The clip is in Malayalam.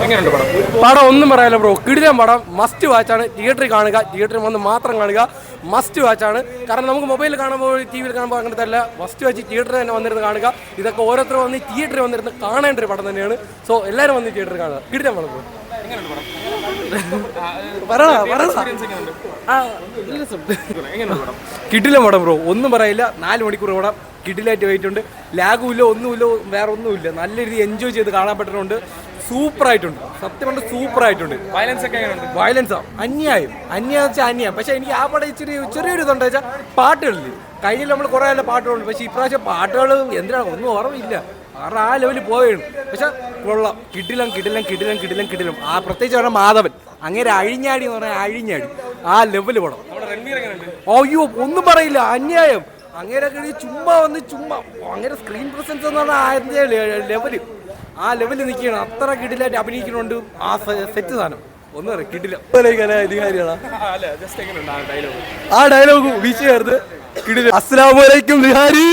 എങ്ങനെയുണ്ട് പടം? പടം ഒന്നും പറയാനില്ല ബ്രോ, കിടിലൻ പടം, മസ്റ്റ് വാച്ചാണ്. തിയേറ്ററിൽ കാണുക, തിയേറ്ററിൽ വന്ന് മാത്രം കാണുക, മസ്റ്റ് വാച്ചാണ്. കാരണം നമുക്ക് മൊബൈലിൽ കാണുമ്പോൾ ടി വിയിൽ കാണുമ്പോൾ അങ്ങനത്തെ അല്ല, മസ്റ്റ് വാച്ച് തിയേറ്ററിൽ തന്നെ വന്നിരുന്ന് കാണുക. ഇതൊക്കെ ഓരോരുത്തരും വന്ന് തിയേറ്ററിൽ വന്നിരുന്ന് കാണേണ്ട ഒരു പടം തന്നെയാണ്. സോ എല്ലാവരും വന്ന് തിയേറ്ററിൽ കാണുക, കിടിലൻ പടം ബ്രോ. കിടിലൻ പടം ബ്രോ, ഒന്നും പറയില്ല. 4 മണിക്കൂർ പടം കിടിലായിട്ട് പോയിട്ടുണ്ട്. ലാഗും ഇല്ല, ഒന്നുമില്ല, വേറെ ഒന്നുമില്ല. നല്ല രീതിയിൽ എൻജോയ് ചെയ്ത് കാണാൻ പറ്റുന്നുണ്ട്. സൂപ്പറായിട്ടുണ്ട്, സത്യം പറഞ്ഞാൽ സൂപ്പറായിട്ടുണ്ട്. വയലൻസ് ഒക്കെ എങ്ങനെയുണ്ട്? വയലൻസാ അന്യായം വെച്ചാൽ അന്യായം. പക്ഷെ എനിക്ക് ആ പടം ചെറിയൊരു ഇതുണ്ട് വെച്ചാൽ പാട്ടുകളിൽ കഴിഞ്ഞിൽ നമ്മൾ കുറേ നല്ല പാട്ടുകളുണ്ട്. പക്ഷേ ഇപ്രാവശ്യം പാട്ടുകൾ എന്തിനാണ് ഒന്നും ഓർമ്മയില്ല. കാരണം ആ ലെവലിൽ പോവുകയാണ്. പക്ഷെ കൊള്ളാം, കിടിലം. ആ പ്രത്യേകിച്ച് പറഞ്ഞാൽ മാധവൻ അങ്ങനെ അഴിഞ്ഞാടി എന്ന് പറഞ്ഞാൽ അഴിഞ്ഞാടി ആ ലെവല് പടം. അയ്യോ ഒന്നും പറയില്ല, അന്യായം. അങ്ങനെയൊക്കെ ചുമ്മാ അങ്ങനെ സ്ക്രീൻ പ്രസൻസ് എന്ന് പറഞ്ഞാൽ ലെവല്, ആ ലെവലിൽ നിൽക്കുകയാണ്. അത്ര കിടിലായിട്ട് അഭിനയിക്കുന്നുണ്ട് ആ സെറ്റ് സാധനം. ഒന്നും പറയാം, കിടില അധികാരികളാ. ആ ഡയലോഗ് വിഷയമായിരുന്നു കിടില. അസ്സലാമു അലൈക്കും ബിഹാരി.